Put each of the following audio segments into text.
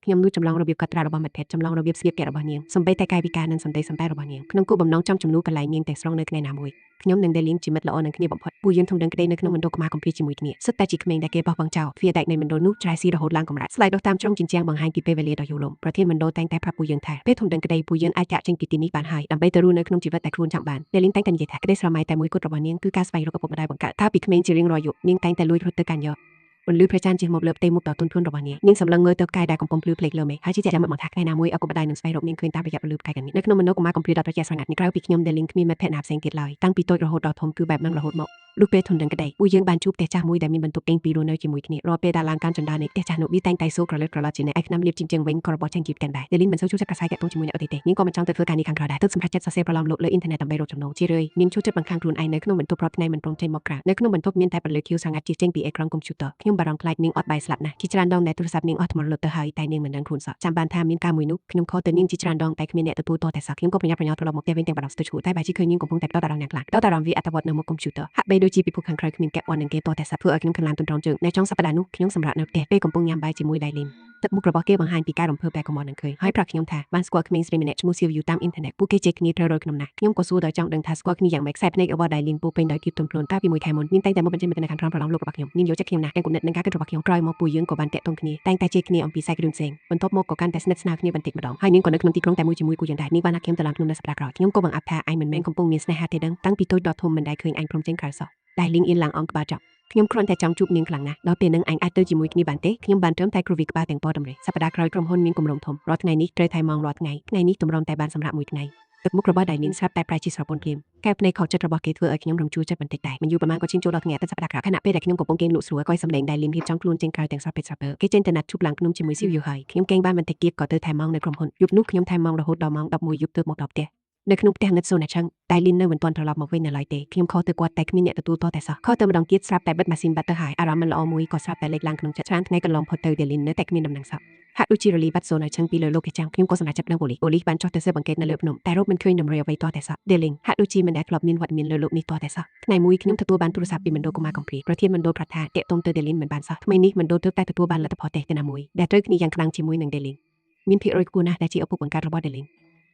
ខ្ញុំនោះចម្លងរបៀបកត់ត្រារបស់មិត្តភ័ក្តិចម្លងរបៀបស្លៀកពាក់របស់នាងសំបីតែកាយវិការនិងសន្តិសម្ដែងរបស់នាងក្នុងគោលបំណងចង់ជំនួសកន្លែងនាងតែស្រង់នៅថ្ងៃណាមួយខ្ញុំនិង Delin ជាមិត្តល្អនឹងគ្នាបំផុតពួកយើងធំដឹងក្តីនៅក្នុងមណ្ឌលកុមារកំព្រាជាមួយគ្នាសុទ្ធតែជាក្មេងដែលគេបោះបង់ចោលទ្វារដែកនៃមណ្ឌលនោះច្រែស៊ីរហូតឡើងកម្រិតស្លាយដុសតាមជ្រុងជញ្ជាំងបង្ហាញពីពេលវេលាដ៏យូរលំប្រធានមណ្ឌលតែងតែប្រាប់ពួកយើងថាពេលធំដឹងក្តីពួកយើងអាចចាក់ចេញពីទីនេះបានហើយដើម្បីទៅរស់នៅក្នុងជីវិតដែលខ្លួនចង់បាន Delin តែងតែនិយាយថាក្តីស្រមៃតែមួយគត់របស់នាងគឺការស្វែងរកឪពុកម្ដាយបង្កើតថាពីក្មេងជារៀងរាល់យប់នាងតែងតែលួចរត់ទៅកាន់យកបន្លឺព្រះច័ន្ទជិះមកលើផ្ទៃមុខដ៏ទន់ភ្លន់របស់នាងនាងសម្លឹងមើលទៅផ្កាយដែលកំពុងភ្លឺភ្លេចលើមេឃហើយជាចាំមកថាថ្ងៃណាមួយឪពុកម្ដាយនឹងស្វែងរកនាងឃើញតាមរយៈបន្លឺផ្កាយទាំងនេះនៅក្នុងមណ្ឌលកុមារកំព្រាដ៏ត្រជាក់ស្រងាត់នេះក្រៅពីខ្ញុំ Delin គ្មានមិត្តភក្តិណាផ្សេងទៀតឡើយតាំងពីតូចរហូតដល់ធំគឺបែបហ្នឹងរហូតមកលុះពេលធន់ដឹងក្តីពួកយើងបានជួបផ្ទះចាស់មួយដែលមានបន្ទប់គេងពីររស់នៅជាមួយគ្នារាល់ពេលដែលឡើងកាន់ចន្ទានៃផ្ទះចាស់នោះវាតែងតែសូរក្រឡិតក្រឡត់ជាអ្នកឯកណាំលៀបជញ្ជាំងវិញក៏របស់ចាញ់ជីបកាន់ដែរ Delin មិនសូវចូលចិត្តកាសែតតាក់ទងជាមួយអ្នកដទៃទេនាងក៏មិនចង់ទៅធ្វើការនេះខាងក្រៅដែរទើបសម្រេចចិត្តសរសេរប្រឡំលោកលើអ៊ីនធឺណិតដើម្បីរកចំណូលជារឿយនាងចូលចិត្តបង្ខាំងខ្លួនឯងនៅក្នុងបន្ទប់រាល់ថ្ងៃមិនព្រមចេញមកក្រៅនៅក្នុងបន្ទប់មានតែពន្លឺខៀវស្រងាត់ជិះចេញពីអេក្រង់កុំព្យូទ័រខ្ញុំបារម្ភខ្លាចនាងអត់បាយស្លាប់ណាស់ជាច្រើនដងដែលទូរស័ព្ទនាងអស់ថ្មរលត់ទៅហើយតែនាងមិនដឹងខ្លួនសោះចាំបានថាមានការមួយនោះខ្ញុំខកទៅនាងជាច្រើនដងតែគ្មានអ្នកទទួលតតែសោះខ្ញុំក៏ប្រញាប់ប្រញាល់ត្រឡប់មកផ្ទះវិញទាំងបារម្ភស្ទើរឈួតតែបែរជាឃើញនាងកំពុងតែផ្ដោតអារម្មណ៍យ៉ាងខ្លាំងផ្ដោតអារម្មណ៍វាអត្តវត្តនៅមុខកុំព្យូទ័រហាក់បីដូចជាពិភពខាងក្រៅគ្មានកាក់ព័ន្ធនឹងគេតតែសោះធ្វើឲ្យខ្ញុំខំឡានទន្ទ្រាំជើងនៅចុងសប្តាហ៍នោះខ្ញុំសម្រាប់នៅផ្ទះពេលកំពុងញ៉ាំបាយជាមួយ Delin ទឹកមុខរបស់គេបង្ហាញពីការរំភើបដែលកុំមកនឹងឃើញហើយប្រាប់ខ្ញុំថាបានស្គាល់ក្មេងស្រីម្នាក់ឈ្មោះ Sylvie តាមអ៊ីនធឺណិតពួកគេជេរគ្នាត្រូវរយក្នុងណាស់ខ្ញុំក៏សួរដោយចង់ដឹងថាស្គាល់គ្នាយ៉ាងម៉េចខ្សែភ្នែករបស់ Delin ពោពេញដោយភាពទន់ភ្លន់កាលពីមួយខែមុននាងតែងតែមកបញ្ចេញមតិនៅខាងក្រោមប្រឡងលោករបស់ខ្ញុំនាងយកចិត្តខ្ញុំណាស់ទាំងគំនិតនិងការគិតរបស់ខ្ញុំក្រោយមកពួកយើងក៏បានតាក់ទងគ្នាតែងតែជេរគ្នាអំពីសាច់រឿងផ្សេងបន្ទាប់មកក៏កាន់តែស្និទ្ធស្នាលគ្នាបន្តិចម្ដងហើយនាងក៏នៅក្នុងទីក្រុងតែមួយជាមួយពួកយើងដែរនាងបានហៅខ្ញុំទៅឡើងភ្នំនៅសប្តាហ៍ក្រោយខ្ញុំក៏បង្អាប់ថាឯងមិនមែនកំពុងមានស្នេហាទេដឹងតាំងពីតូចដល់ធំមិនដែលឃើញឯងព្រមចេញក្រៅសោះDelinអៀនឡើងអងក្បាលចប់ខ្ញុំគ្រាន់តែចង់ជួបនាងខ្លាំងណាស់ដល់ពេលនឹងឯងអាចទៅជាមួយគ្នាបានទេខ្ញុំបានត្រឹមតែគ្រូវិក្បាលទាំងពណ៌តម្រេះសប្តាហ៍ក្រោយក្រុមហ៊ុនមានគម្រោងធំរាល់ថ្ងៃនេះត្រូវថែម៉ោងរាល់ថ្ងៃថ្ងៃនេះតម្រុំតែបានសម្រាប់មួយថ្ងៃទឹកមុខរបស់Delinស្រាប់តែប្រែជាស្រពន់ភ្លាមកែវភ្នែកខកចិត្តរបស់គេធ្វើឲ្យខ្ញុំរំជួលចិត្តបន្តិចដែរមិនយូរប៉ុន្មានក៏ឈានចូលដល់ថ្ងៃអាទិត្យសប្តាហ៍ក្រោយខណៈពេលដែលខ្ញុំកំពុងគេងលក់ស្រួលក៏សម្លេងDelinរៀបចំខ្លួនចេញក្រៅទាំងស្រស់ពេចស្រស់ពើគេចេញទៅណាត់ជួបឡើងភ្នំជាមួយ Sylvie ហើយខ្ញុំគេងបានបន្តិចទៀតក៏ទៅថែម៉ោងនៅក្រុមហ៊ុនយប់នោះខ្ញុំថែម៉ោងរហូតដល់ម៉ោង11យប់ទើបមកដល់ផ្ទះនៅក្នុងផ្ទះងឹតសូណាឆឹងDelinនៅមិនទាន់ត្រឡប់មកវិញនៅឡើយទេខ្ញុំខកទៅគាត់តែគ្មានអ្នកទទួលតតែសោះខកទៅម្ដងទៀតស្រាប់តែបិទម៉ាស៊ីនបាត់ទៅហើយអារម្មណ៍មិនល្អមួយក៏ស្រាប់តែលេចឡើងក្នុងចិត្តច្រើនថ្ងៃកន្លងផុតទៅDelinនៅតែគ្មានដំណឹងសោះហាក់ដូចជារលីបាត់សូណាឆឹងពីលើលោកគេចាំងខ្ញុំក៏សម្រេចចិត្តដឹងប៉ូលីសបានចុះទៅស៊ើបអង្កេតនៅលើភ្នំតែរកមិនឃើញដំរីអ្វីតតែសោះDelinហាក់ដូចជាមិនដែលធ្លាប់មានវត្តមានលើលោកនេះតតែសោះថ្ងៃមួយខ្ញុំទទួលបានទូរស័ព្ទពីមណ្ឌលកុមារកំព្រាប្រធានមណ្ឌលប្រាប់ថាតាក់ទងទៅDelinមិនបានសោះថ្មីនេះមណ្ឌលទើបតែទទួលបានលទ្ធផលតេស្តណាមួយដែលត្រូវគ្នាយ៉ាងខ្លាំងជាមួយនឹងDelinមានភាគរយខ្ពស់ណាស់ដែលជាឪពុកបង្កើតរបស់Delin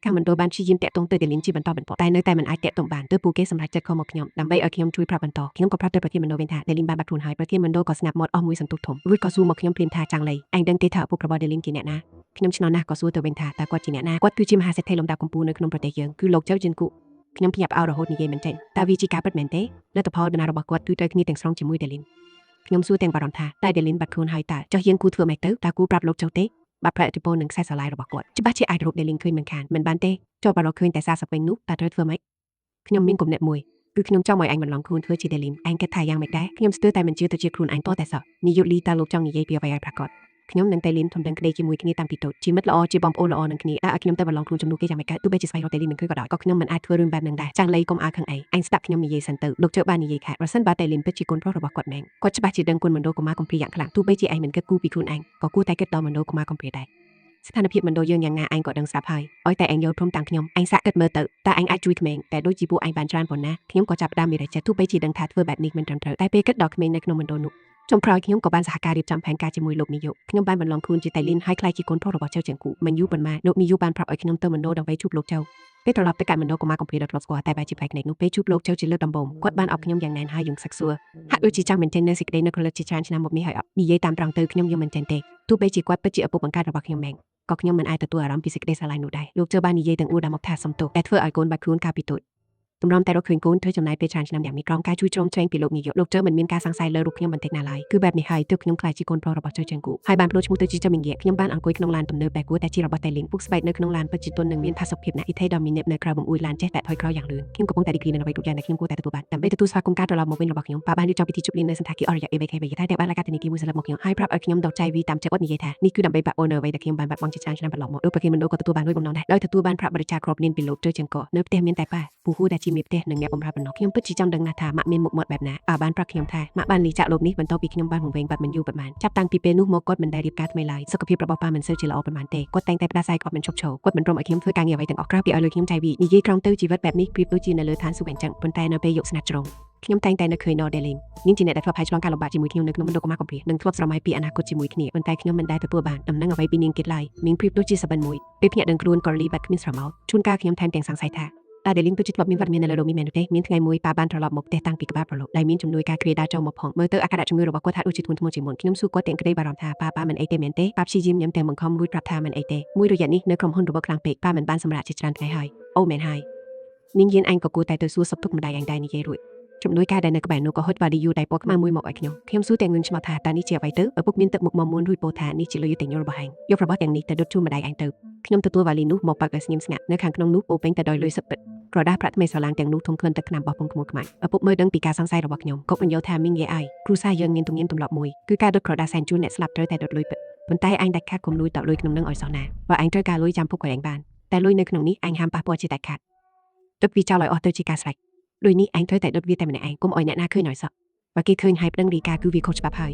ការមណ្ឌលបានព្យាយាមតាក់ទងទៅDelinជាបន្តបន្ទាប់តែនៅតែមិនអាចតាក់ទងបានទើបពួកគេសម្រេចចិត្តខកមកខ្ញុំដើម្បីឲ្យខ្ញុំជួយប្រាប់បន្តខ្ញុំក៏ប្រាប់ទៅប្រធានមណ្ឌលវិញថាDelinបានបាត់ខ្លួនហើយប្រធានមណ្ឌលក៏ស្ងាត់មាត់អស់មួយសន្ទុះធំរួចក៏សួរមកខ្ញុំព្រាមថាចាំងលីឯងដឹងទេថាឪពុករបស់Delinជាអ្នកណាខ្ញុំឆ្ងល់ណាស់ក៏សួរទៅវិញថាតើគាត់ជាអ្នកណាគាត់គឺជាមហាសេដ្ឋីលំដាប់កំពូលនៅក្នុងប្រទេសយើងគឺលោកចៅជិនគូខ្ញុំភ្ញាក់ផ្អើលរហូតនិយាយមិនចេញតើវាជាការពិតមែនទេលទ្ធផលដំណើររបស់គាត់គឺត្រូវគ្នាទាំងស្រុងជាមួយDelinខ្ញុំសួរទាំងបារម្ភថាតើDelinបាត់ខ្លួនហើយតើចុះយើងគូធ្វើម៉េចទៅតើគូប្រាប់លោកចៅទេបាត់ប្រតិពលនឹងខ្សែស្រឡាយរបស់គាត់ច្បាស់ជាអាចរកDelinឃើញមិនខានមិនបានទេចុះបើរកឃើញតែសារសពេញនោះតើត្រូវធ្វើម៉េចខ្ញុំមានគំនិតមួយគឺខ្ញុំចង់ឲ្យឯងបន្លំខ្លួនធ្វើជាDelinឯងគិតថាយ៉ាងម៉េចដែរខ្ញុំស្ទើរតែមិនជឿទៅជាខ្លួនឯងតតែសោះនាយកលីតើលោកចង់និយាយពីអ្វីឲ្យប្រាកដខ្ញុំនិងDelinធំដឹងក្តីជាមួយគ្នាតាំងពីតូចជាមិត្តល្អជាបងប្អូនល្អនឹងគ្នាឲ្យខ្ញុំទៅបន្លំខ្លួនជំនួសគេយ៉ាងម៉េចកើតទោះបីជាស្វែងរកDelinមិនឃើញក៏ដោយក៏ខ្ញុំមិនអាចធ្វើរឿងបែបហ្នឹងដែរចាំងលីកុំអើខឹងឯងស្ដាប់ខ្ញុំនិយាយសិនទៅលោកចៅបាននិយាយថាប្រសិនបើDelinពិតជាកូនប្រុសរបស់គាត់មែនគាត់ច្បាស់ជាដឹងគុណមណ្ឌលកុមារកំព្រាយ៉ាងខ្លាំងទោះបីជាឯងមិនគិតគូរពីខ្លួនឯងក៏គួរតែគិតដល់មណ្ឌលកុមារកំព្រាដែរស្ថានភាពមណ្ឌលយើងយ៉ាងណាឯងក៏ដឹងស្រាប់ហើយឲ្យតែឯងយល់ព្រមតាំងខ្ញុំឯងសាក់គិតមើលទៅតើឯងអាចជួយក្មេងតែដូចជាពួកឯងបានច្រើនប៉ុណ្ណាខ្ញុំក៏ចាប់ផ្ដើមមានចិត្តទោះបីជាដឹងថាធ្វើបែបនេះមិនត្រឹមត្រូវតែពេលគិតដល់ក្មេងនៅក្នុងមណ្ឌលនោះចុងក្រោយខ្ញុំក៏បានសហការរៀបចំផែនការជាមួយលោកនាយកខ្ញុំបានបន្លំខ្លួនជាDelinហើយខ្លាចជាកូនប្រុសរបស់ចៅចង្កូមិនយូរប៉ុន្មានលោកនាយកបានប្រាប់ឲ្យខ្ញុំទៅមណ្ឌលដើម្បីជួបលោកចៅពេលត្រឡប់ទៅកាន់មណ្ឌលកុមារកំព្រាដ៏ធ្លាប់ស្គាល់តែបែរជាផ្លែកភ្នែកនោះពេលជួបលោកចៅជាលើកដំបូងគាត់បានអបខ្ញុំយ៉ាងណែនហើយយំសឹកសួរហាក់ដូចជាចង់មែនទែននៅសេចក្តីនៅក្រឡិតជាច្រើនឆ្នាំមកនេះហើយនិយាយតាមត្រង់ទៅខ្ញុំយំមែនទែនទេទោះបីជាគាត់ពិតជាឪពុកបង្កើតរបស់ខ្ញុំមែនក៏ខ្ញុំមិនអាចទទួលអារម្មណ៍ពីសេចក្តីស្រឡាញ់នោះដែរលោកចៅបាននិយាយទាំងអួរដល់មកថាសំទោសដែលធ្វើឲ្យកូនបាត់ខ្លួនកាលពីតូចតម្រាំតែរកឃើញកូនធ្វើចំណាយពេលច្រើនឆ្នាំយ៉ាងមានក្រមការជួយជ្រោមជ្រែងពីលោកនាយកលោកចៅមិនមានការសង្ស័យលើរូបខ្ញុំបន្តិចណាឡើយគឺបែបនេះហើយទើបខ្ញុំខ្លាចជាកូនប្រុសរបស់ចៅចង្កូហើយបានប្រូឈ្មោះទៅជាចៅមីងៀខ្ញុំបានអង្គុយក្នុងឡានទំនើបដែលគួរតែជារបស់Delinពុកស្បែកនៅក្នុងឡានពិតជាទន់និងមានផាសុកភាពណាស់អ៊ីថេដ៏មាននិបនៅក្រៅបង្អួយឡានចេះតែថយក្រោយយ៉ាងលឿនខ្ញុំកំពុងតែរីករាយនឹងអ្វីគ្រប់យ៉ាងដែលខ្ញុំគួរតែទទួលបានដើម្បីទទួលស្វាគមន៍ការត្រឡប់មកវិញរបស់ខ្ញុំប៉ាបានរៀបចំពិធីជប់លៀងនៅសន្តាគារអរិយ AVK តែបានរកការធានាមួយសន្លឹកមកខ្ញុំហើយប្រាប់ឲ្យខ្ញុំដកចាយវីតាមចិត្តគាត់និយាយថានេះគឺដើម្បីបាក់អូននៅអ្វីដែលខ្ញុំបានបាត់បង់ជាច្រើនឆ្នាំកន្លងមកដោយប្រធានមណ្ឌលក៏ទទួលបានលុយបំណងដែរដោយទទួលបានប្រាក់បរិច្ចាគគ្រាប់លានពីលោកចៅចង្កនៅផ្ទះមានតែប៉ាពូហ៊ូដែលជាមេផ្ទះនិងអ្នកបម្រើបំណងខ្ញុំពិតជាចង់ដឹងណាស់ថាម៉ាក់មានមុខមាត់បែបណាបានប្រាប់ខ្ញុំថាម៉ាក់បានលីចាក់លោកនេះបន្ទាប់ពីខ្ញុំបានវង្វេងបាត់មិនយូរប៉ុន្មានចាប់តាំងពីពេលនោះមកគាត់មិនដែលរៀបការថ្មីឡើយសុខភាពរបស់ប៉ាមិនសូវជាល្អប៉ុន្មានទេគាត់តែងតែផ្ដាសាយគាត់មិនឈប់ឈរគាត់មិនព្រមឲ្យខ្ញុំធ្វើការងារអ្វីទាំងអស់ក្រៅពីឲ្យលុយខ្ញុំចាយវីនិយាយត្រង់ទៅជីវិតបែបនេះប្រៀបដូចជានៅលើឋានសួគ៌អញ្ចឹងប៉ុន្តែនៅពេលយកស្នាត់ជ្រុង ខ្ញុំតែងតែនឹកឃើញដល់ដែលលេងនាងជាអ្នកដែលធ្លាប់ហើយឆ្លងការលំបាកជាមួយខ្ញុំនៅក្នុងមណ្ឌលកុមារកំព្រានិងធ្លាប់ស្រមៃពីអនាគតជាមួយគ្នាប៉ុន្តែខ្ញុំមិនដែលទទួលបានដំណឹងអ្វីពីនាងទៀតឡើយនាងប្រៀបដូចជាសបិនមួយពេលភ្នាក់ដឹងខ្លួនក៏រលីបាត់គ្មានស្រមោលជួនកាលខ្ញុំថែមទាំងសង្ស័យថាតែដែលលេងទៅជាធ្លាប់មានវត្តមាននៅលើដូមីមែនទេមានថ្ងៃមួយប៉ាបានត្រឡប់មកផ្ទះតាំងពីក្បាលប្រឡូកដែលមានជំនួយការគ្រាដើរចូលមកផងមើលទៅអាការៈជំងឺរបស់គាត់ថាដូចជាធ្ងន់ធ្ងរជាងមុនខ្ញុំសួរគាត់ទាំងក្តីបារម្ភថាប៉ាមិនអីទេមែនទេប៉ាព្យាយាមញ៉ាំទាំងបង្ខំរួចប្រាប់ថាមិនអីទេមួយរយៈនេះនៅក្រុមហ៊ុនរបស់ខ្លាំងពេកប៉ាមិនបានសម្រាប់ជាច្រើនថ្ងៃហើយអូមែនហើយនាងយានអញក៏គួរតែទៅសួរសុខទុក្ខម្ដាយអញដែរនិយាយរួចជំនួយការដែលនៅក្បែរនោះក៏ហុចវ៉ាឌីយូដែលពណ៌ខ្មៅមួយមកឲ្យខ្ញុំសួរទាំងងឿនឆ្មោះថាតើនេះជាអ្វីទៅឪពុកមានទឹកមុខមកមុនរួចពោលថានេះជាលុយទាំងរបស់ឯងយករបស់ទាំងនេះទៅដុតជូនម្ដាយអញទៅខ្ញុំទទួលវ៉ាលីនោះមកប៉ាក់ឲ្យស្ងៀមស្ងាត់នៅខាងក្នុងនោះពោពេញទៅដោយលុយសឹកពិតក្រដាសប្រាក់ថ្មីស្រឡាងទាំងនោះធំក្លិនទឹកថ្នាំបោះពុំខ្មួលខ្មាច់ឪពុកមើលដឹងពីការសង្ស័យរបស់ខ្ញុំក៏បញ្យល់ថាមីងយាយអាយគ្រូសាយើងមានទំនៀមទម្លាប់មួយគឺការដុតក្រដាសសែនជូនអ្នកស្លាប់ត្រូវតែដុតលុយពិតប៉ុន្តែអញដាច់ខាតកុំលួចតលុយក្នុងនឹងឲ្យសោះណាបើអញត្រូវការលុយចាំពុកឲ្យអញបានតែលុយនៅក្នុងនេះអញហាមប៉ះពាល់ជាដាច់ខាតដុតវាចោលឲ្យអស់ទៅជាការស្រេចលុយនេះអញត្រូវតែដុតវាតែម្នាក់ឯងកុំឲ្យអ្នកណាឃើញឲ្យសោះបើគេឃើញហើយប្តឹងរាយការណ៍គឺវាខុសច្បាប់ហើយ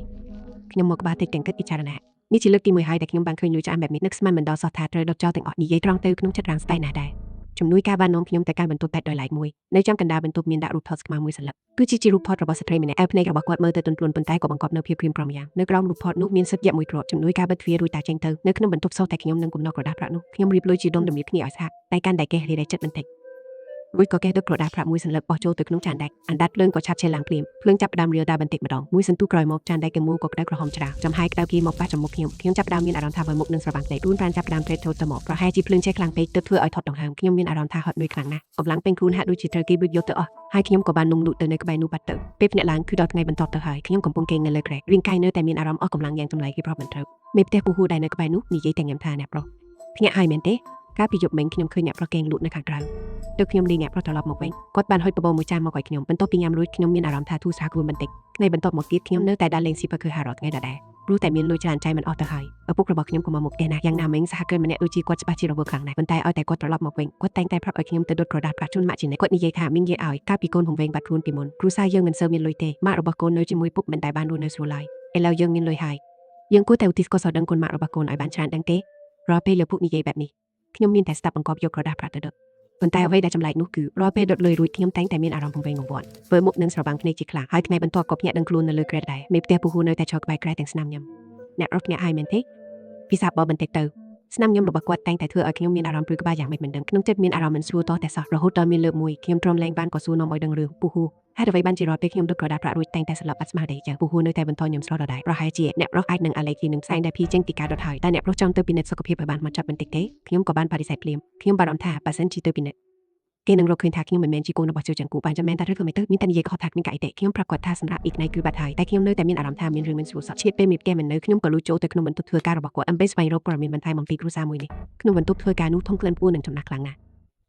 ខ្ញុំមកក្បាលតិចទាំងគិតពិចារណានេះជាលើកទី1ហើយដែលខ្ញុំបានឃើញលុយឆ្អាមបែបនេះនឹកស្មានមិនដល់សោះថាត្រូវដុតចោលទាំងអស់និយាយត្រង់ទៅក្នុងចិត្តរាំងស្ទៃណាស់ដែរជំនួយការបាននាំខ្ញុំទៅកាន់បន្ទប់តែដោយឡែកមួយនៅចំកណ្ដាលបន្ទប់មានដាក់រូបថតស្មៅមួយសន្លឹកគឺជារូបថតរបស់ស្ត្រីម្នាក់ភ្នែករបស់គាត់មើលទៅទន់ភ្លន់ប៉ុន្តែក៏បង្កប់នូវភាពព្រាមប្រមយ៉ាងនៅក្រោមរូបថតនោះមានសិទ្ធិយៈមួយគ្រាប់ជំនួយការបិទទ្វាររួចតាចេញទៅនៅក្នុងបន្ទប់សោះតែខ្ញុំនឹងគំនរក្រដាសប្រាក់នោះខ្ញុំរៀបលុយជាដុំតម្រៀបគ្នាឲ្យស្អាតតែកាន់តែកេះរាយចិត្តបន្តិចរួចក៏កេះដុតក្រដាសប្រាក់មួយសន្លឹកបោះចូលទៅក្នុងចានដែកអណ្ដាតភ្លើងក៏ឆាប់ឆេះឡើងភ្លាមភ្លើងចាប់ផ្ដើមរាលដាលបន្តិចម្ដងមួយសន្ទុះក្រោយមកចានដែកកមូលក៏ក្តៅក្រហមច្រាលចំហាយក្តៅគីមកប៉ះចំមុខខ្ញុំចាប់ផ្ដើមមានអារម្មណ៍ថាបើមុខនឹងស្រវាំងភ្នែករួនប្រានចាប់ផ្ដើមត្រេកថោទៅមកប្រហែលជាភ្លើងឆេះខ្លាំងពេកទើបធ្វើឲ្យថត់ដង្ហើមខ្ញុំមានអារម្មណ៍ថាហត់នឿយខ្លាំងណាស់កម្លាំងពេញខ្លួនហាក់ដូចជាត្រូវគេប៊ឺតយកទៅអស់ហើយខ្ញុំក៏បាននំលក់ទៅនៅក្បែរនោះបាត់ទៅពេលភ្នាក់ឡើងគឺដល់ថ្ងៃបន្ទាប់ទៅហើយខ្ញុំកំពុងគេងនៅលើក្រែរាងកាយនៅតែមានអារម្មណ៍អស់កម្លាំងយ៉ាងចម្លែកពីប្រហែលមិនត្រូវមេផ្ទះពូហួរដែលនៅក្បែរនោះនិយាយតែញ៉ាំថាអ្នកប្រុសភ្នាក់ហើយមែនទេកាលពីយប់មិញខ្ញុំឃើញអ្នកប្រុសគេងលក់នៅខាងក្រៅទើបខ្ញុំលេងអ្នកប្រុសត្រឡប់មកវិញគាត់បានហុចបបោមួយចានមកឲ្យខ្ញុំបន្ទាប់ពីញ៉ាំរួចខ្ញុំមានអារម្មណ៍ថាធូរស្រាលខ្លួនបន្តិចថ្ងៃបន្ទាប់មកទៀតខ្ញុំនៅតែដើរលេងស៊ីប៉ាគឺហារ៉តថ្ងៃដដែលព្រោះតែមានលុយច្រើនចៃមិនអស់ទៅហើយឪពុករបស់ខ្ញុំក៏មកផ្ទះណាស់យ៉ាងណាមិញសហគមន៍ម្នាក់ដូចជាគាត់ច្បាស់ជារវល់ខ្លាំងណាស់ប៉ុន្តែឲ្យតែគាត់ត្រឡប់មកវិញគាត់តែងតែប្រាប់ឲ្យខ្ញុំទៅដុតក្រដាសប្រាក់ជូនម៉ាក់ជានិច្ចគាត់និយាយថាមីងយាយឲ្យកាលពីកូនហងវែងបាត់ខ្លួនពីមុនគ្រូសាយើងមិនសូវមានលុយទេម៉ាក់របស់កូននៅជាមួយពុកមិនដែលបានរស់នៅស្រួលឡើយឥឡូវយើងមានលុយហើយយើងគួរតែឧទ្ទិសកុសលដឹងគុណម៉ាក់របស់កូនឲ្យបានច្រើនដឹងទេរាល់ពេលលើពុកនិយាយបែបនេះខ្ញុំមានតែស្ដាប់បង្គាប់យកក្រដាសប្រាក់ទៅដុតប៉ុន្តែអ្វីដែលចម្លែកនោះគឺរាល់ពេលដុតលុយរួចខ្ញុំតែងតែមានអារម្មណ៍វង្វេងវង្វាន់ធ្វើមុខនឹងស្រវាំងភ្នែកជាខ្លាំងហើយថ្ងៃបន្ទាប់ក៏ភ្ញាក់ដឹងខ្លួននៅលើក្រែដែរមេផ្ទះពូហួរនៅតែឈរក្បែរក្រែទាំងស្នាមញ៉ាំអ្នករត់ភ្នាក់ហើយមែនទេពិសាបបបន្តិចទៅស្នាមញ៉ាំរបស់គាត់តែងតែធ្វើឲ្យខ្ញុំមានអារម្មណ៍ព្រឺក្បាលយ៉ាងមិនដឹងក្នុងចិត្តមានអារម្មណ៍មិនស្រួលតតែសោះរហូតដល់មានលើកមួយខ្ញុំទ្រាំលែងបានក៏សួរនាំឲ្យដឹងរឿងពូហួរហេតុអ្វីបានជារាល់ពេលខ្ញុំដុតក្រដាសប្រាក់រួចតែងតែស្លាប់អត់ស្មារតីចឹងពូហួរនៅតែបន្តញ៉ាំស្រស់ដដែលប្រហែលជាអ្នកប្រុសអាចនឹងអាឡែហ្ស៊ីនឹងផ្សែងដែលភីចេញពីការដុតហើយតែអ្នកប្រុសចង់ទៅពិនិត្យសុខភាពឲ្យបានហ្មត់ចត់បន្តិចទេខ្ញុំក៏បានបដិសេធភ្លាមខ្ញុំបារម្ភថាបើសិនជាទៅពិនិត្យគេនឹងរកឃើញថាខ្ញុំមិនមែនជាកូនរបស់ជើចង្គូបានចាំមែនតែឬក៏មិនទៅមានតែនិយាយខុសថាគ្មានកាយទេខ្ញុំប្រាប់គាត់ថាសម្រាប់អ៊ីក្នៃគឺបាត់ហើយតែខ្ញុំនៅតែមានអារម្មណ៍ថាមានរឿងមិនស្រួលសោះឈៀតពេលមេផ្ទះមិននៅខ្ញុំក៏លួចចូលទៅក្នុងបន្ទប់ធ្វើការរបស់គាត់ដើម្បីស្វែងរកព័ត៌មានបន្ថែមអំពីគ្រួសារមួយនេះក្នុងបន្ទប់ធ្វើការនោះធំក្លិនពួរនិងចំណាស់ខ្លាំងណាស់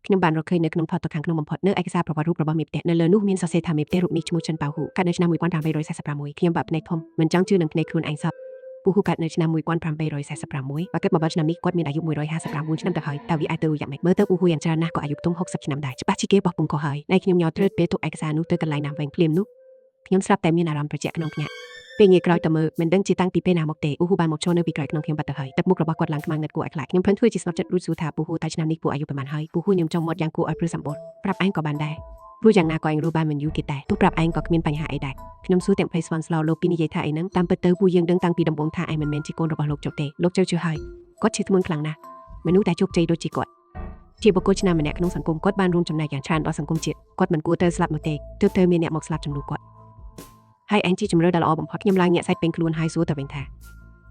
ខ្ញុំបានរកឃើញនៅក្នុងថតទៅខាងក្នុងបំផុតនៅឯកសារប្រវត្តិរូបរបស់មេផ្ទះនៅលើនោះមានសរសេរថាមេផ្ទះរូបនេះឈ្មោះចិនប៉ៅហ៊ូកាត់នៅឆ្នាំ1846ខ្ញុំបាក់ភ្នែកធំមិនចង់ជឿនឹងភ្នែកខ្លួនឯងសោះពូហ៊ូកាត់នៅឆ្នាំ1846បើគិតមកដល់ឆ្នាំនេះគាត់មានអាយុ159ឆ្នាំទៅហើយតើវាអាចទៅយ៉ាងម៉េចមើលទៅពូហ៊ូយ៉ាងច្រើនណាស់ក៏អាយុខ្ទង់60ឆ្នាំដែរច្បាស់ជាគេបោះពុំក៏ហើយតែខ្ញុំញ៉ោទ្រើតពេលទុកឯកសារនោះទៅកន្លែងណាវិញភ្លាមនោះខ្ញុំស្រាប់តែមានអារម្មណ៍ត្រជាក់ក្នុងភ្នាក់ពេលងាកក្រោយទៅមើលមិនដឹងជាតាំងពីពេលណាមកទេពូហ៊ូបានមកចូលនៅពីក្រោយក្នុងខ្ញុំបាត់ទៅហើយទឹកមុខរបស់គាត់ឡើងខ្មៅងឹតគួរឲ្យខ្លាចខ្ញុំភ័យធ្វើជាស្ងប់ចិត្តរួចសួរថាពូហ៊ូតើឆ្នាំនេះពូអាយុប៉ុន្មានហើយពូហ៊ូញ៉ាំចំមាត់យ៉ាងគួរឲ្យព្រឺសម្បូរប្រាប់ឯងក៏បានដែរព្រោះយ៉ាងណាក៏ឯងរស់បានមិនយូរទៀតដែរទោះប្រាប់ឯងក៏គ្មានបញ្ហាអីដែរខ្ញុំសួរទាំងភ័យស្វន់ស្លោលោកពីនិយាយថាអីហ្នឹងតាមពិតទៅពូយើងដឹងតាំងពីដំបូងថាឯងមិនមែនជាកូនរបស់លោកជោគទេលោកជើជឿហើយគាត់ជាធ្ងន់ខ្លាំងណាស់មនុស្សដែលជោគជ័យដូចជាគាត់ជាបុគ្គលឆ្នាំម្នាក់ក្នុងសង្គមគាត់បានរួមចំណែកយ៉ាងច្រើនដល់សង្គមជាតិគាត់មិនគួរទៅស្លាប់នោះទេទើបទៅមានអ្នកមកស្លាប់ជំនួសគាត់ហើយឯងជាជំរឿដ៏ល្អបំផុតខ្ញុំឡើងញាក់សាច់ពេញខ្លួនហើយសួរទៅវិញថ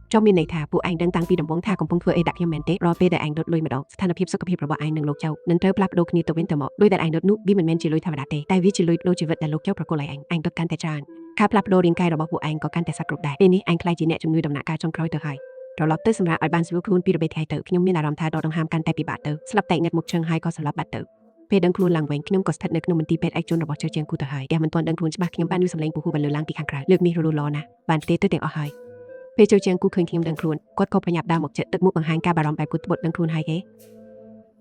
ាចុះមានន័យថាពួកឯងដឹងតាំងពីដំបូងថាកំពុងធ្វើអីដាក់ខ្ញុំមែនទេរាល់ពេលដែលឯងដុតលុយម្ដងស្ថានភាពសុខភាពរបស់ឯងនិងលោកចៅនឹងត្រូវផ្លាស់ប្ដូរគ្នាទៅវិញទៅមកលុយដែលឯងដុតនោះវាមិនមែនជាលុយធម្មតាទេតែវាជាលុយដូរជីវិតដែលលោកចៅប្រគល់ឲ្យឯងដុតកាន់តែច្រើនការផ្លាស់ប្ដូររាងកាយរបស់ពួកឯងក៏កាន់តែសក្តិគ្រប់ដែរពេលនេះឯងខ្លាចជាអ្នកជំងឺដំណាក់កាលចុងក្រោយទៅហើយត្រឡប់ទៅសម្រាប់ឲ្យបានស្រួលខ្លួនពីរបេះថ្ងៃទៅខ្ញុំមានអារម្មណ៍ថាដកដង្ហើមកាន់តែពិបាកទៅស្លាប់តែងឹតមុខជើងហើយក៏ស្លាប់បាត់ទៅពេលដឹងខ្លួនឡើងវិញខ្ញុំក៏ស្ថិតនៅក្នុងមន្ទីរពេទ្យឯកជនរបស់ជើជាងគូទៅហើយតែមិនទាន់ដឹងខ្លួនច្បាស់ខ្ញុំបានឮសំឡេងពូហ៊ូបានលើឡើងពីខាងក្រៅលើកនេះរលូនល្អណាស់បានផ្ទេទៅទាំងអស់ហើយពេលជើជាងគូឃើញខ្ញុំដឹងខ្លួនគាត់ក៏ប្រញាប់ដើរមកជិតទឹកមុខបង្ហាញការបារម្ភបែបគូតត្បុតដឹងខ្លួនហើយគេ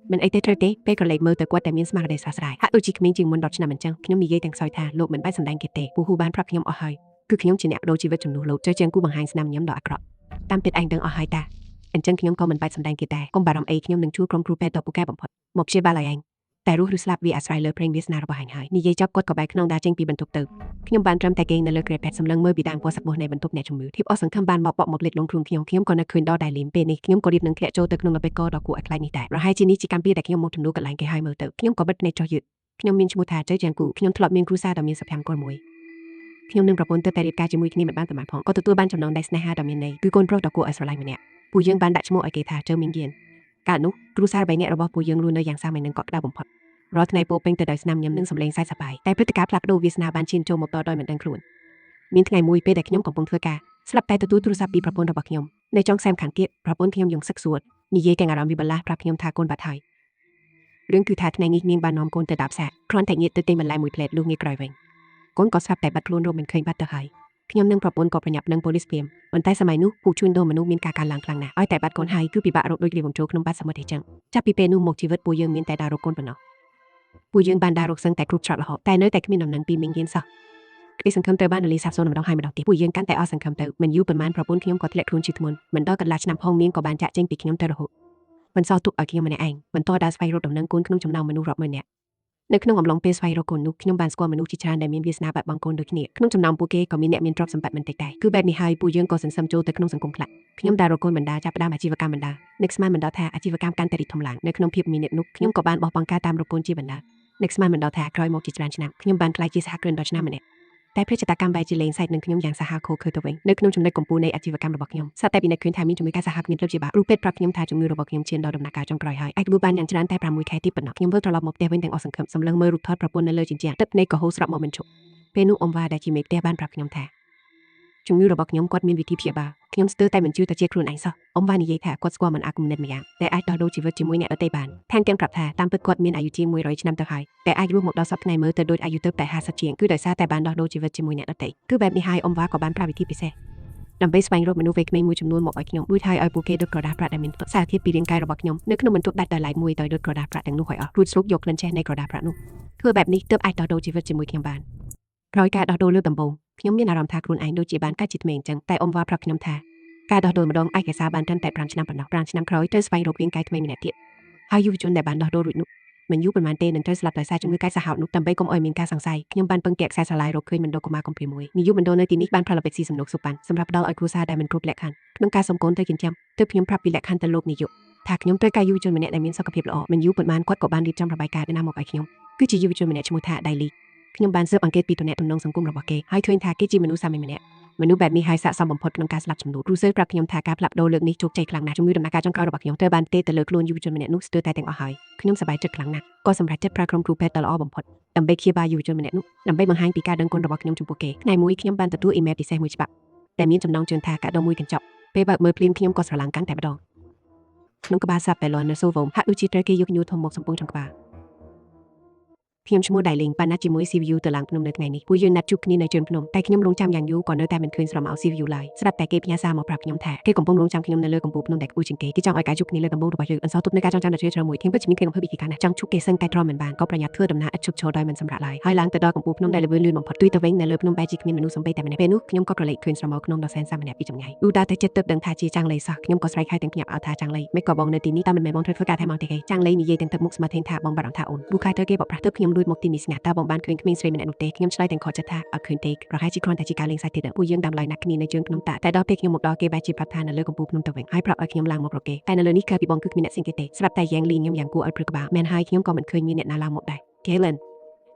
មិនអីទេត្រូវទេពេលក្រឡេកមើលទៅគាត់តែមានស្មារតីស្រស់ស្រាយហាក់ដូចជាក្មេងជាងមុន10ឆ្នាំអញ្ចឹងខ្ញុំនិយាយទាំងខ្សោយថាលោកមិនបាច់សម្ដែងគេទេពូហ៊ូបានប្រាប់ខ្ញុំអស់ហើយគឺខ្ញុំជាអ្នកបដូរជីវិតជំនួសលោកជើជាងគូបង្ហាញស្នាមញញឹមដ៏អាក្រក់តាមពិតឯងដឹងអស់ហើយតាអញ្ចឹងខ្ញុំក៏មិនបាច់សម្ដែងគេដែរកុំបារម្ភអីខ្ញុំនឹងជួលក្រុមគ្រូពេទ្យដ៏ពូកែបំផុតមកព្យាបាលឲ្យឯង តែរស់ឬស្លាប់វាអាស្រ័យលើប្រេងវាសនារបស់ហាញហើយនិយាយចប់គាត់ក៏បែរខ្នងដាចេញពីបន្ទប់ទៅខ្ញុំបានត្រឹមតែគេងនៅលើក្រែពេទ្យសម្លឹងមើលពីដើមពោះសាប់បោះនៃបន្ទប់អ្នកជំងឺធីបអស់សង្ឃឹមបានមកបកមកលេចលងខ្លួនខ្ញុំក៏នឹកឃើញដល់ដែលលីមពេលនេះខ្ញុំក៏រៀបនឹងធ្លាក់ចូលទៅក្នុងអបេកដ៏គួរឲ្យខ្លាចនេះដែរប្រហែលជានេះជាកម្មវិធីដែលខ្ញុំមកជំនួសកន្លែងគេហើយមើលទៅខ្ញុំក៏បិទភ្នែកចុះយឺតខ្ញុំមានឈ្មោះថាជ័យយ៉ាងគូខ្ញុំធ្លាប់មានគ្រួសារដ៏មានសុភមង្គលមួយខ្ញុំនឹងប្រពន្ធទៅតែរៀបការជាមួយគ្នាមិនបានប្រមាណផងក៏ទទួលបានចំណងដៃស្នេហាដ៏មានន័យគឺកូនប្រុសដ៏គួរឲ្យស្រឡាញ់ម្នាក់ពួកយើងបានដាក់ឈ្មោះឲ្យគេថាជើមីងយៀនកាលនោះគ្រួសារ3នាក់របស់ពួកយើងរស់នៅយ៉ាងសាមញ្ញនិងកក់ក្ដៅបំផុតរាល់ថ្ងៃពោពេញទៅដោយស្នាមញញឹមនិងសម្លេងសើចសប្បាយតែព្រឹត្តិការណ៍ផ្លាស់ប្ដូរវាសនាបានឈានចូលមកដល់ដោយមិនដឹងខ្លួនមានថ្ងៃមួយពេលដែលខ្ញុំកំពុងធ្វើការស្រាប់តែទទួលទូរស័ព្ទពីប្រពន្ធរបស់ខ្ញុំនៅចុងខ្សែមខាងទៀតប្រពន្ធខ្ញុំយំសឹកសួតនិយាយទាំងអារម្មណ៍វិបលាស់ប្រាប់ខ្ញុំថាកូនបាត់ហើយរឿងគឺថាថ្ងៃនេះនាងបាននាំកូនទៅដាប់សាគ្រាន់តែញាតទៅទិញបន្លែមួយផ្លែតលុះងាយក្រោយវិញកូនក៏ស្រាប់តែបាត់ខ្លួនរកមិនឃើញបាត់ទៅហើយខ្ញុំនិងប្រពន្ធក៏ប្រញាប់នឹងប៉ូលីសព្រាមប៉ុន្តែសម័យនោះពួកជួញដូរមនុស្សមានការកើនឡើងខ្លាំងណាស់ឲ្យតែបាត់កូនហើយគឺពិបាករកដូចរៀបវងចូលក្នុងបាត់សមុទ្រទេចឹងចាប់ពីពេលនោះមកជីវិតពួកយើងមានតែដើររកកូនប៉ុណ្ណោះពួកយើងបានដើររកសឹងតែគ្រប់ច្រត់រហូតតែនៅតែគ្មានដំណឹងពីមីងយៀនសោះក្តីសង្ឃឹមត្រូវបានរលាយសាបសូន្យម្ដងហើយម្ដងទៀតពួកយើងកាន់តែអស់សង្ឃឹមទៅមិនយូរប៉ុន្មានប្រពន្ធខ្ញុំក៏ធ្លាក់ខ្លួនជាធ្ងន់មិនដល់កន្លះឆ្នាំផងនាងក៏បានចាក់ចេញពីខ្ញុំទៅរហូតមិនសល់ទុកឲ្យខ្ញុំម្នាក់ឯងបន្តដើរស្វែងរកដំណឹងកូនក្នុងចំណោមមនុស្សរាប់ម៉ឺននាក់នៅក្នុងអំឡុងពេលស្វែងរកកូននោះខ្ញុំបានស្គាល់មនុស្សជាច្រើនដែលមានវាសនាបាត់បង់កូនដូចគ្នាក្នុងចំណោមពួកគេក៏មានអ្នកមានទ្រព្យសម្បត្តិមិនតិចដែរគឺបែបនេះហើយពួកយើងក៏សន្សំចូលទៅក្នុងសង្គមខ្លះខ្ញុំដើររកកូនបណ្ដាចាប់ផ្ដើមអាជីវកម្មបណ្ដានឹកស្មានមិនដល់ថាអាជីវកម្មកាន់តែរីកធំឡើងនៅក្នុងភាពមានអ្នកនោះខ្ញុំក៏បានបោះបង់ការតាមរកកូនជាបណ្ដានឹកស្មានមិនដល់ថាក្រោយមកជាច្រើនឆ្នាំខ្ញុំបានក្លាយជាសហគ្រិនដ៏ឆ្នាំម្នាក់តែព្រះចតាកម្មបែរជាលេងសើចនឹងខ្ញុំយ៉ាងសាហាវខូខើទៅវិញនៅក្នុងចំណុចកំពូលនៃអាជីវកម្មរបស់ខ្ញុំសត្វតែពិនិត្យឃើញថាមានជំងឺកាចសាហាវគ្មានលុបជាបាក់គ្រូពេទ្យប្រាប់ខ្ញុំថាជំងឺរបស់ខ្ញុំឈានដល់ដំណាក់កាលចុងក្រោយហើយអាចក្បួនបានយ៉ាងច្រើនតែ6ខែទៀតប៉ុណ្ណោះខ្ញុំវិលត្រឡប់មកផ្ទះវិញទាំងអស់សង្ឃឹមសម្លឹងមើលរូបថតប្រពន្ធនៅលើជញ្ជាំងទឹកភ្នែកក៏ហូរស្រក់មកមិនឈប់ពេលនោះអ៊ំវ៉ាដែលជាមេផ្ទះបានប្រាប់ខ្ញុំថាជំងឺរបស់ខ្ញុំគាត់មានវិធីព្យាបាលខ្ញុំស្ទើរតែមិនជឿទៅជាខ្លួនឯងសោះអ៊ំវ៉ានិយាយថាគាត់ស្គាល់មិនអាគំនិតម្យ៉ាងតែអាចដោះដូរជីវិតជាមួយអ្នកដទៃបានថែមទាំងប្រាប់ថាតាមពិតគាត់មានអាយុជាង100ឆ្នាំទៅហើយតែអាចរស់មកដល់សប្តាហ៍ថ្ងៃមើលទៅដូចអាយុទៅតែ50ជាងគឺដោយសារតែបានដោះដូរជីវិតជាមួយអ្នកដទៃគឺបែបនេះហើយអ៊ំវ៉ាក៏បានប្រាប់វិធីពិសេសដើម្បីស្វែងរកមនុស្សវ័យក្មេងមួយចំនួនមកឲ្យខ្ញុំរួចហើយឲ្យពួកគេដុតក្រដាសប្រាក់ដែលមានសារធាតុពីរាងកាយរបស់ខ្ញុំនៅក្នុងបន្ទប់ដាច់ដោយឡែកមួយដោយដុតក្រដាសប្រាក់ទាំងនោះឲ្យអស់រួចស្រូបយកក្លិនឆេះនៃក្រដាសប្រាក់នោះធ្វើបែបនេះទើបអាចដោះដូរជីវិតជាមួយខ្ញុំបានក្រោយការដោះដូរលើកដំបូងខ្ញុំមានអារម្មណ៍ថាខ្លួនឯងដូចជាបានកាច់ជាថ្មីអញ្ចឹងតែអ៊ំវ៉ាប្រាប់ខ្ញុំថាការដោះដូរម្ដងឯកសារបានត្រឹមតែ5ឆ្នាំប៉ុណ្ណោះ5ឆ្នាំក្រោយត្រូវស្វែងរករាងកាយថ្មីម្នាក់ទៀតហើយយុវជនដែលបានដោះដូររួចនោះមិនយូរប៉ុន្មានទេនឹងត្រូវស្លាប់ដោយសារជំងឺកាចសាហាវនោះដើម្បីកុំឲ្យមានការសង្ស័យខ្ញុំបានពឹងពាក់ខ្សែស្រឡាយរកឃើញមណ្ឌលកុមារកំព្រាមួយនាយកមណ្ឌលនៅទីនេះបានផ្ដល់អបិស៊ីសំណុកសុប៉ាន់សម្រាប់ផ្ដល់ឲ្យគ្រួសារដែលមិនគ្រប់លក្ខខណ្ឌក្នុងការសុំកូនទៅចិញ្ចឹមទើបខ្ញុំប្រាប់ពីលក្ខខណ្ឌទៅលោកនាយកថាខ្ញុំត្រូវការយុវជនម្នាក់ដែលមានសុខភាពល្អមិនយូរប៉ុន្មានគាត់ក៏បានរៀបចំរបាយការណ៍ណាមកឲ្យខ្ញុំគឺជាយុវជនម្នាក់ឈ្មោះថាដៃលីខ្ញុំបានស៊ើបអង្កេតពីទំនាក់ទំនងសង្គមរបស់គេហើយឃើញថាគេជាមនុស្សសាមញ្ញម្នាក់មនុស្សបែបនេះហើយស័ក្តិសមបំផុតក្នុងការស្លាប់ជំនួសគ្រូសើប្រាប់ខ្ញុំថាការផ្លាស់ប្ដូរលើកនេះជោគជ័យខ្លាំងណាស់ជំងឺដំណាក់កាលចុងក្រោយរបស់ខ្ញុំត្រូវបានទេទៅលើខ្លួនយុវជនម្នាក់នោះស្ទើរតែទាំងអស់ហើយខ្ញុំសប្បាយចិត្តខ្លាំងណាស់ក៏សម្រេចចិត្តប្រើក្រុមគ្រូពេទ្យដ៏ល្អបំផុតដើម្បីព្យាបាលយុវជនម្នាក់នោះដើម្បីបង្ហាញពីការដឹងគុណរបស់ខ្ញុំចំពោះគេថ្ងៃមួយខ្ញុំបានទទួលអ៊ីមែលពិសេសមួយច្បាប់ដែលមានចំណងជើងថាកាដូមួយកញ្ចប់ពេលបើកមើលភ្លាមខ្ញុំក៏ស្រឡាំងកាន់តែម្ដងក្នុងក្បាលសាប់តែលន់នៅសូវមហាក់ដូចជាត្រូវគេយកញូធំមកសំពងtrongក្បាលខ្ញុំឈ្មោះដៃលេងបានណាត់ជាមួយ CVU ទៅឡើងភ្នំនៅថ្ងៃនេះពួកយើងណាត់ជួបគ្នានៅជើងភ្នំតែខ្ញុំរងចាំយ៉ាងយូរក៏នៅតែមិនឃើញស្រមោល CVU ឡើយស្រាប់តែគេផ្ញើសារមកប្រាប់ខ្ញុំថាគេកំពុងរងចាំខ្ញុំនៅលើកំពូលភ្នំដែលខ្ពស់ជាងគេចង់ឲ្យការជួបគ្នាលើដំបូងរបស់យើងអន្សល់ទុកនៅការចងចាំដ៏ជ្រាលជ្រៅមួយខ្ញុំពិតជាមានភាពអំពើពិការណាស់ចង់ជួបគេសឹងតែទ្រាំមិនបានក៏ប្រញាប់ធ្វើដំណើរឥតឈប់ឈរដោយមិនសម្រាកឡើយហើយឡើងទៅដល់កំពូលភ្នំដែលល្បឿនលឿនបំផុតទុយទៅវិញនៅលើភ្នំបែរជាគ្មានមនុស្សសំបីតែម្នាក់ពេលនោះខ្ញុំក៏ក្រឡេកឃើញស្រមោលក្នុងដ៏សែនសាម្នាក់ពីចម្ងាយឧដាទៅចិត្តទើបដឹងថាជាចាងលីសោះខ្ញុំក៏ស្រែកហៅទាំងភ្ញាក់អោថាចាងលីមិនក៏បងនៅទីនេះតើមិនមែនបងត្រូវធ្វើការថែមមកទេចាងលីនិយាយទាំងទឹកមុខស្មាត់ថាបងបារម្ភថាអូនប៊ូខាត្រូវគេបកប្រាស់ទើបខ្ញុំលួចមកទីនេះស្ងាត់តើបងបានឃើញក្មេងស្រីម្នាក់នោះទេខ្ញុំឆ្លើយទាំងខកចិត្តថាអត់ឃើញទេប្រហែលជាគ្រាន់តែជាការលេងសើចទេពួកយើងតាមឡៃណាស់គ្នានៅជើងភ្នំតាតែដល់ពេលខ្ញុំមកដល់គេបែរជាប្រាប់ថានៅលើកំពូលភ្នំទៅវិញហើយប្រាប់ឲ្យខ្ញុំឡើងមករកគេតែនៅលើនេះក្រៅពីបងគឺគ្មានអ្នកផ្សេងទៀតទេស្រាប់តែយ៉ាងលីខ្ញុំយ៉ាងគួរឲ្យព្រឹកក្បាលមែនហើយខ្ញុំក៏មិនឃើញមានអ្នកណាឡើងមកដែរ Kalen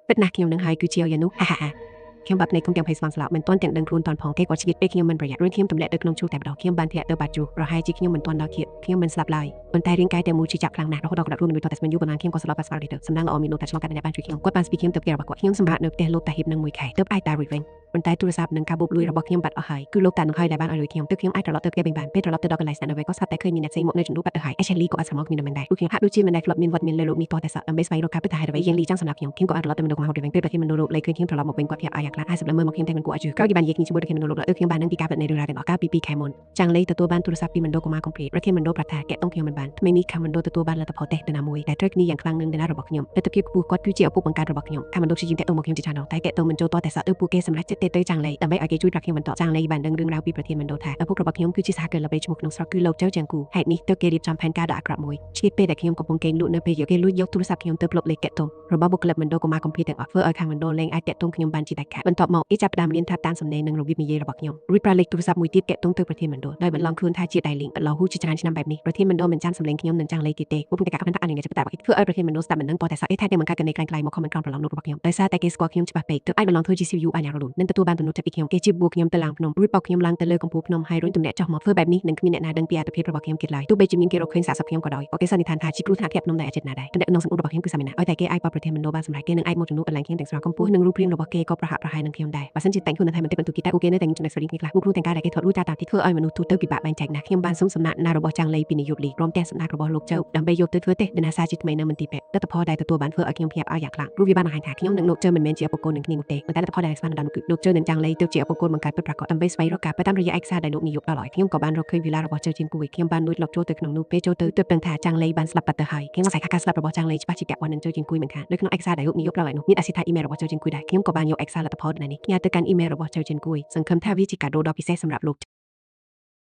ពិតណាស់ខ្ញុំនឹងហើយគឺជាយ៉ានោះហាហាខ្ញុំបាត់ភ្នែកខ្ញុំទាំងភ័យស្វាងស្លាប់មិនទាន់ទាំងដឹងខ្លួនតាន់ផងគេក៏ឆ្លៀតពេលខ្ញុំមិនប្រយ័ត្នរួចខ្ញុំទម្លាក់ទៅក្នុងជូរតែម្ដងខ្ញុំបានធ្លាក់ទៅបាត់ជូរប្រហែលជាខ្ញុំមិនទាន់ដល់ធៀបខ្ញុំមិនស្លាប់ឡើយប៉ុន្តែរាងកាយតែមួយជាចាប់ខ្លាំងណាស់រហូតដល់ក្តាប់ខ្លួនមួយតតែស្មានយូរប៉ុន្មានខ្ញុំក៏ស្លាប់បាត់ស្វារីទៅសំឡេងល្អមាននោះតែឆ្លងកាត់អ្នកបានជួយខ្ញុំគាត់បានស្ពីខ្ញុំទៅផ្ទះរបស់គាត់ខ្ញុំសម្រាប់នៅផ្ទះលោកតាហ៊ីបនឹងមួយខែទើបអាចតារួចវិញប៉ុន្តែទូរស័ព្ទនិងកាបូបលុយរបស់ខ្ញុំបាត់អស់ហើយគឺលោកតានឹងហើយដែលបានឲ្យលុយខ្ញុំទើបខ្ញុំអាចត្រឡប់ទៅផ្ទះវិញបានពេលត្រឡប់ទៅដល់កន្លែងស្នាក់នៅវិញក៏ស្រាប់តែឃើញមានអ្នកផ្សេងមកនៅជំនួសបាត់ទៅហើយអេឆេលីក៏អត់ស្រមកគ្មានដំណឹងដែរពួកខ្ញុំហាក់ដូចជាមិនដែលធ្លាប់មានវត្តមានលើលោកនេះតតែសក់ដើម្បីស្វែងរកការពិតថាហេតុអ្វីយ៉ាងលីចង់សម្រាប់ខ្ញុំក៏អាចត្រឡប់ទៅមណ្ឌលកម្ពុជាវិញពេលប្រធានមណ្ឌលលោកលេខឃើញខ្ញុំត្រឡប់មកវិញគាត់ប្រាប់អាយ៉ាខ្លាំងហើយសម្លឹងមើលមកខ្ញុំតែមិនគួរឲ្យជឿក្រោយគេបាននិយាយគ្នាជាមួយប្រធានមណ្ឌលលោកខ្ញុំបាននឹងពីការពិតនៃរឿងរ៉ាវទាំងអស់កាលពី2ខែមុនចាងលីទទួលបានទូរស័ព្ទពីមណ្ឌលកុមារកំព្រាប្រធានមណ្ឌលប្រាប់ថាកែតុងខ្ញុំមិន បានថ្មីនេះខាងមណ្ឌលទទួលបានលទ្ធផលតេស្តដណាមួយដែលត្រូវគ្នាយ៉ាងខ្លាំងនឹងដណារបស់ខ្ញុំលទ្ធភាពខ្ពស់គាត់គឺជាឪពុកបង្កើតរបស់ខ្ញុំខាងមណ្ឌលព្យាយាមតាក់ទងមកខ្ញុំជាច្រើនដងតែតាក់ទងមិនចូលតតែសក់ទៅពួកគេសម្រាប់ចិត្តទៅចាងឡេដើម្បីឲ្យគេជួយប្រាប់ខ្ញុំបន្តចាងឡេបានដឹងរឿងរ៉ាវពីប្រធានមណ្ឌលថាឪពុករបស់ខ្ញុំគឺជាសហគ្រិនល្បីឈ្មោះក្នុងស្រុកគឺលោកចៅចាំងគូហេតុនេះទើបគេរៀបចំផែនការដ៏អាក្រក់មួយឆ្លៀតពេលដែលខ្ញុំកំពុងគេងលក់នៅពេលគេលួចយកទូរស័ព្ទខ្ញុំទៅផ្លុកលេខតាក់ទងរបស់បុគ្គលិកមណ្ឌលកុមារកំភៀទាំងអស់ធ្វើឲ្យខាងមណ្ឌលលែងអាចតាក់ទងខ្ញុំបានជាដាច់ខាតបន្ទាប់មកគេចាប់ផ្ដើមរៀនថាតាមសំណេរនិងរបៀបនិយាយរបស់ខ្ញុំរួចប្រើលេខទូរស័ព្ទមួយទៀតតាក់ទងទៅប្រធានមណ្ឌលដោយបន្លំខ្លួនថាជាដៃលីងបន្លហូជាច្រើនឆ្នាំបែបនេះប្រធានមណ្ឌលមិនចាំសំឡេងខ្ញុំនឹងចាំងលេខទៀតទេពួកខ្ញុំតែការអនុញ្ញាតចាប់ធ្វើឲ្យប្រធានមណ្ឌលស្ដាប់មិនដឹងប៉ុន្តែសក់ថានឹងបង្កើតកណេក្លែងៗមកខមមិនក្រំប្រឡងនោះរបស់ខ្ញុំដោយសារតែគេស្គាល់ខ្ញុំច្បាស់ពេកទើបអាចបន្លងធ្វើជា CPU អាញារលូននឹងទទួលបានទំនុកចិត្តពីខ្ញុំគេជាបួខ្ញុំទៅឡើងភ្នំរួចបោកខ្ញុំឡើងទៅលើកំពូលភ្នំហើយរុញទម្លាក់ចុះមកធ្វើបែបនេះនឹងគ្មានអ្នកណាដឹងពីអត្តភាពរបស់ខ្ញុំទៀតឡើយទោះបីជាមានគេរកឃើញសាកសពខ្ញុំក៏ដោយគេសន្និដ្ឋានថាជាគ្រោះថ្នាក់ធាក់ភ្នំដែលអចិត្តណាដែរទំនាក់ទំនងសម្បូររបស់ខ្ញុំគឺសាមញ្ញណាស់ឲ្យតែគេអាចបោកប្រធានមណ្ឌលបានសម្រាប់គេនឹងអាចមកជំនួសកន្លែងខ្ញុំទាំងស្រស់កម្ពស់និងរូបរាងរបស់គេក៏ប្រហាក់ប្រហែលនឹងខ្ញុំដែរបើសិនជាតែងខ្លួននៅថៃបន្តិចបន្តួចទៀតតែពួកគេនៅតែចំណេះស្រីគ្នាខ្លះពួកគ្រូទាំងការដែលគេថតរួចតាមទីធ្វើឲ្យមនុស្សទូទៅពិបាកបែងចែកណាស់ខ្ញុំបានសុំសំណាក់ណារបស់ចាងឡេពីនាយកលីព្រមទាំងសំណាក់របស់លោកចៅដើម្បីយកទៅធ្វើទេដណាសាជាថ្មីនៅមន្ទីរពេទ្យលទ្ធផលដែលទទួលបានធ្វើឲ្យខ្ញុំភ្ញាក់ឲ្យយ៉ាងខ្លាំងព្រោះវាបានបង្ហាញថាខ្ញុំនិងលោកចៅមិនមែនជាឪពុកកូននឹងគ្នានោះទេប៉ុន្តែលទ្ធផលដែលស្មានដល់នោះគឺលោកចៅនិងចាងឡេទៅជាឪពុកកូនបង្កើតពិតប្រាកដដើម្បីស្វែងរកការពិតតាមរយៈឯកសារដែលលោកនាយកដល់ឲ្យខ្ញុំក៏បានរកឃើញវីឡារបស់ចៅជាងគួយខ្ញុំបានលួចលុកចូលទៅក្នុងនោះពេលចូលទៅទើបដឹងថាចាងឡេបានស្លាប់បាត់ទៅហើយខ្ញុំសង្ស័យថាការស្លាប់របស់ចាងឡេច្បាស់ជាពាក់ព័ន្ធនឹងចៅជាងគួយមិនខាននៅក្នុងឯកសារដែលលោកនាយកដល់ឲ្យនោះមានអាសយដ្ឋានអ៊ីមែលរបស់ចៅជាងគួយដែរខ្ញុំក៏បានយកឯកសារលទ្ធផលនេះផ្ញើទៅកាន់អ៊ីមែលរបស់ចៅជាងគួយសង្ឃឹមថាវាជាកាដូដ៏ពិសេសសម្រាប់លោក